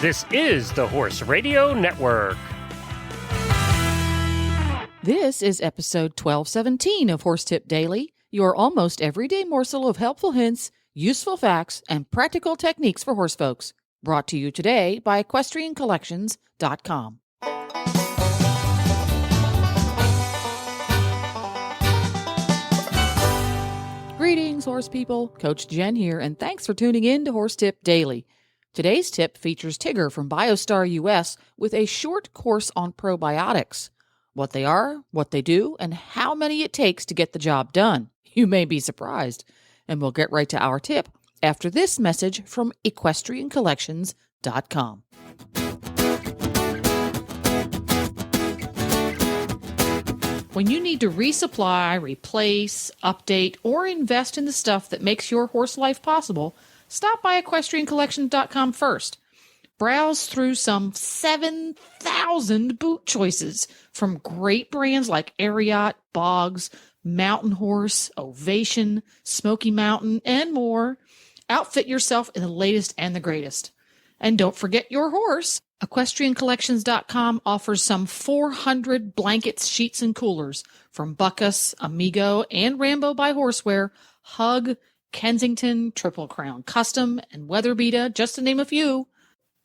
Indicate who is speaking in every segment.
Speaker 1: This is the Horse Radio Network.
Speaker 2: This is episode 1217 of Horse Tip Daily, your almost everyday morsel of helpful hints, useful facts, and practical techniques for horse folks. Brought to you today by EquestrianCollections.com. Greetings, horse people. Coach Jen here, and thanks for tuning in to Horse Tip Daily. Today's tip features Tigger from BioStar US with a short course on probiotics. What they are, what they do, and how many it takes to get the job done. You may be surprised. And we'll get right to our tip after this message from EquestrianCollections.com. When you need to resupply, replace, update, or invest in the stuff that makes your horse life possible, stop by EquestrianCollections.com first. Browse through some 7,000 boot choices from great brands like Ariat, Boggs, Mountain Horse, Ovation, Smoky Mountain, and more. Outfit yourself in the latest and the greatest. And don't forget your horse. EquestrianCollections.com offers some 400 blankets, sheets, and coolers from Buckus, Amigo, and Rambo by Horseware, Hug, Kensington, Triple Crown Custom, and Weatherbeta, just to name a few.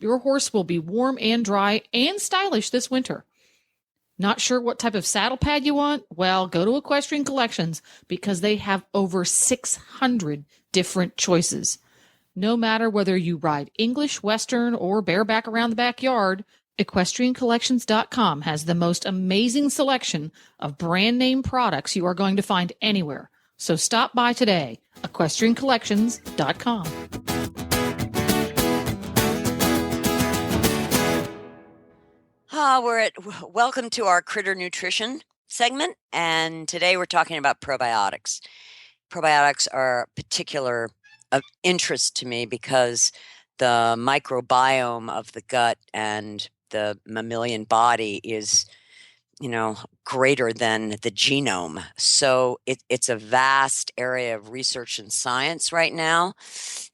Speaker 2: Your horse will be warm and dry and stylish this winter. Not sure what type of saddle pad you want? Well, go to Equestrian Collections because they have over 600 different choices. No matter whether you ride English, Western, or bareback around the backyard, EquestrianCollections.com has the most amazing selection of brand name products you are going to find anywhere. So stop by today, EquestrianCollections.com.
Speaker 3: Welcome to our Critter Nutrition segment, and today we're talking about probiotics. Probiotics are particular of interest to me because the microbiome of the gut and the mammalian body is, greater than the genome. So it's a vast area of research and science right now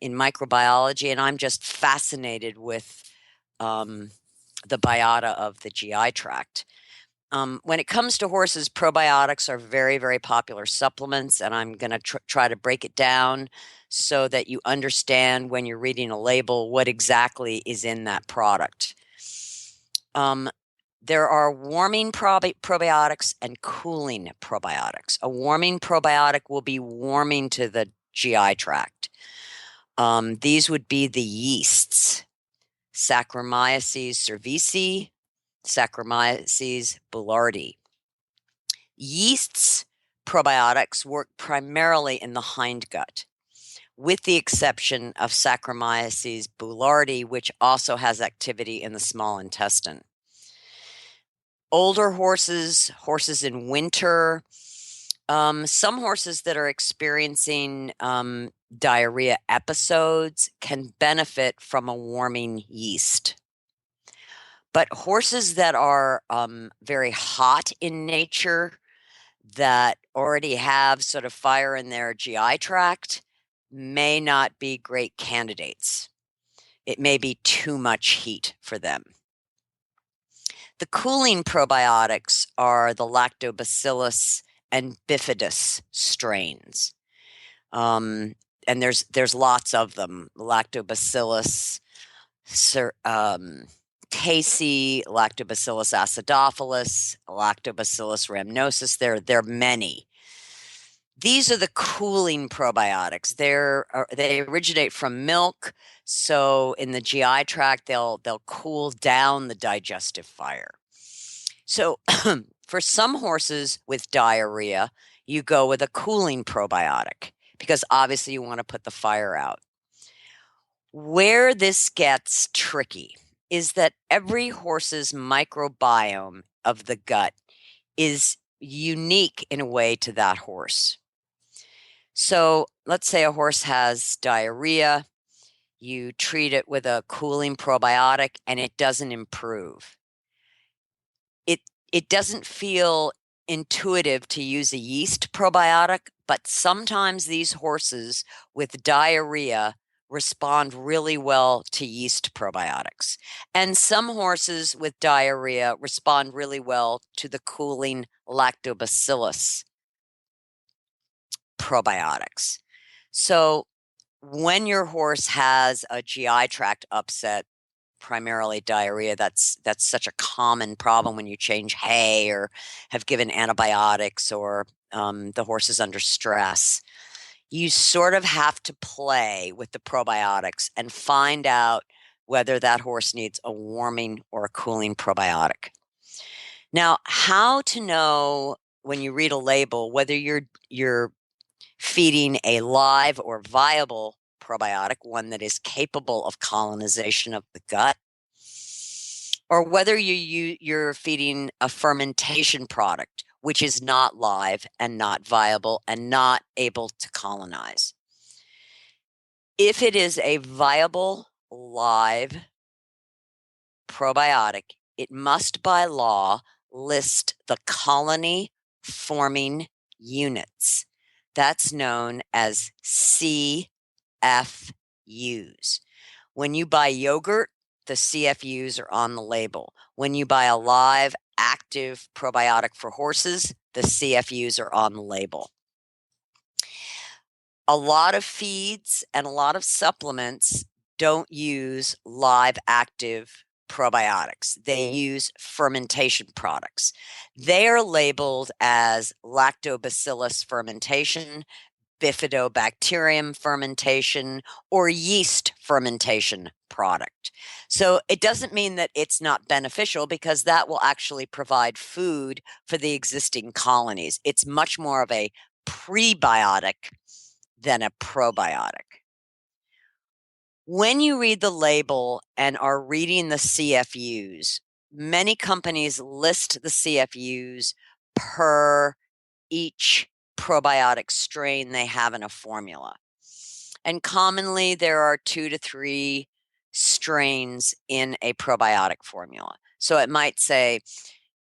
Speaker 3: in microbiology, and I'm just fascinated with the biota of the GI tract. When it comes to horses, probiotics are very, very popular supplements, and I'm going to try to break it down so that you understand when you're reading a label what exactly is in that product. There are warming probiotics and cooling probiotics. A warming probiotic will be warming to the GI tract. These would be the yeasts, Saccharomyces cerevisiae, Saccharomyces boulardii. Yeasts probiotics work primarily in the hindgut, with the exception of Saccharomyces boulardii, which also has activity in the small intestine. Older horses in winter, some horses that are experiencing diarrhea episodes can benefit from a warming yeast. But horses that are very hot in nature, that already have sort of fire in their GI tract, may not be great candidates. It may be too much heat for them. The cooling probiotics are the Lactobacillus and Bifidus strains. And there's lots of them. Lactobacillus casei, Lactobacillus acidophilus, Lactobacillus rhamnosus. There are many. These are the cooling probiotics. They originate from milk, so in the GI tract they'll cool down the digestive fire. So for some horses with diarrhea, you go with a cooling probiotic because obviously you want to put the fire out. Where this gets tricky is that every horse's microbiome of the gut is unique in a way to that horse. So let's say a horse has diarrhea, you treat it with a cooling probiotic and it doesn't improve. It doesn't feel intuitive to use a yeast probiotic, but sometimes these horses with diarrhea respond really well to yeast probiotics. And some horses with diarrhea respond really well to the cooling lactobacillus probiotics. So when your horse has a GI tract upset, primarily diarrhea, that's such a common problem when you change hay or have given antibiotics, or the horse is under stress. You sort of have to play with the probiotics and find out whether that horse needs a warming or a cooling probiotic. Now, how to know when you read a label whether you're feeding a live or viable probiotic, one that is capable of colonization of the gut, or whether you're feeding a fermentation product, which is not live and not viable and not able to colonize. If it is a viable live probiotic, it must by law list the colony forming units. That's known as CFUs. When you buy yogurt, the CFUs are on the label. When you buy a live active probiotic for horses, the CFUs are on the label. A lot of feeds and a lot of supplements don't use live active probiotics. They use fermentation products. They are labeled as lactobacillus fermentation, bifidobacterium fermentation, or yeast fermentation product. So it doesn't mean that it's not beneficial, because that will actually provide food for the existing colonies. It's much more of a prebiotic than a probiotic. When you read the label and are reading the CFUs, many companies list the CFUs per each probiotic strain they have in a formula. And commonly there are 2 to 3 strains in a probiotic formula. So it might say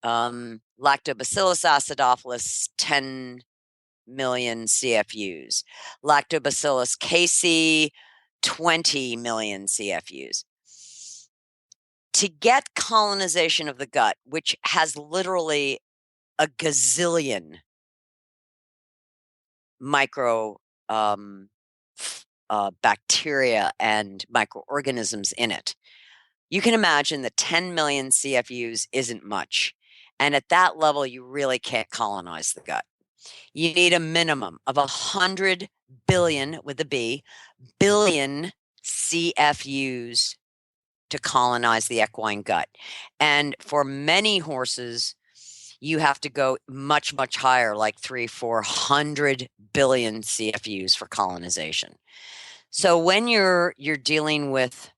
Speaker 3: Lactobacillus acidophilus 10 million CFUs, Lactobacillus casei 20 million CFUs. To get colonization of the gut, which has literally a gazillion micro bacteria and microorganisms in it, you can imagine that 10 million CFUs isn't much. And at that level, you really can't colonize the gut. You need a minimum of 100 billion, with a B, billion CFUs to colonize the equine gut. And for many horses, you have to go much, much higher, like 300-400 billion CFUs for colonization. So when you're dealing with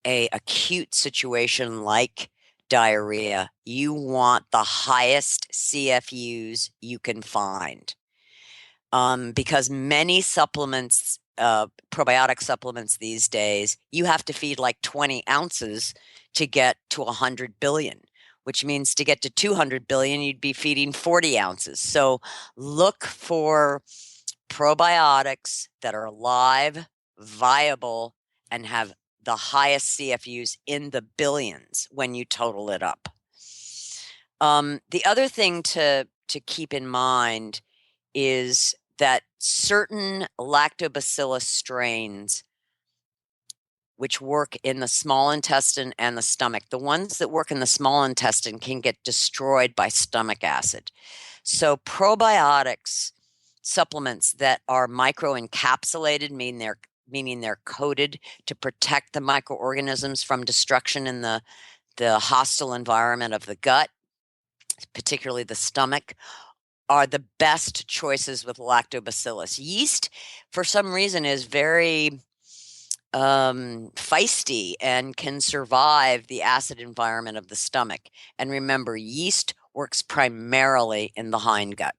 Speaker 3: a acute situation like diarrhea, you want the highest CFUs you can find, because many supplements, probiotic supplements these days, you have to feed like 20 ounces to get to 100 billion, which means to get to 200 billion, you'd be feeding 40 ounces. So look for probiotics that are live, viable, and have the highest CFUs in the billions when you total it up. The other thing to keep in mind is that certain lactobacillus strains, which work in the small intestine and the stomach, the ones that work in the small intestine can get destroyed by stomach acid. So probiotics supplements that are microencapsulated, meaning they're coated to protect the microorganisms from destruction in the hostile environment of the gut, particularly the stomach, are the best choices with lactobacillus. Yeast, for some reason, is very feisty and can survive the acid environment of the stomach. And remember, yeast works primarily in the hindgut,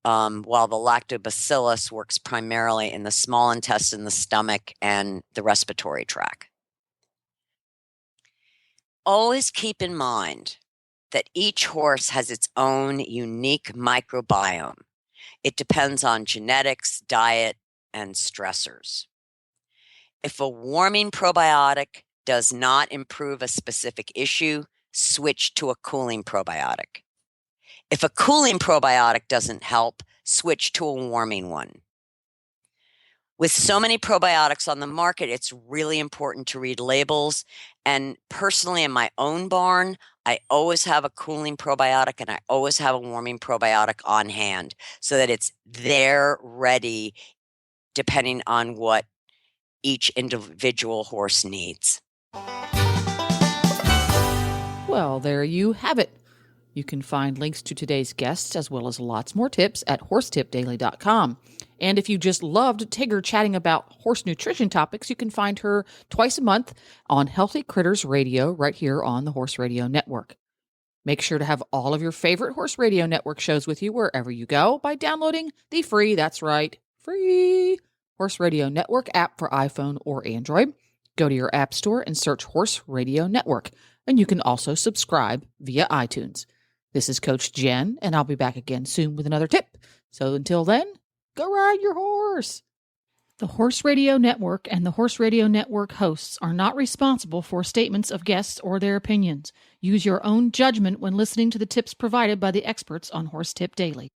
Speaker 3: while the lactobacillus works primarily in the small intestine, the stomach, and the respiratory tract. Always keep in mind that each horse has its own unique microbiome. It depends on genetics, diet, and stressors. If a warming probiotic does not improve a specific issue, switch to a cooling probiotic. If a cooling probiotic doesn't help, switch to a warming one. With so many probiotics on the market, it's really important to read labels. And personally, in my own barn, I always have a cooling probiotic and I always have a warming probiotic on hand so that it's there ready depending on what each individual horse needs.
Speaker 2: Well, there you have it. You can find links to today's guests as well as lots more tips at horsetipdaily.com. And if you just loved Tigger chatting about horse nutrition topics, you can find her twice a month on Healthy Critters Radio right here on the Horse Radio Network. Make sure to have all of your favorite Horse Radio Network shows with you wherever you go by downloading the free, that's right, free Horse Radio Network app for iPhone or Android. Go to your app store and search Horse Radio Network, and you can also subscribe via iTunes. This is Coach Jen, and I'll be back again soon with another tip. So until then, go ride your horse. The Horse Radio Network and the Horse Radio Network hosts are not responsible for statements of guests or their opinions. Use your own judgment when listening to the tips provided by the experts on Horse Tip Daily.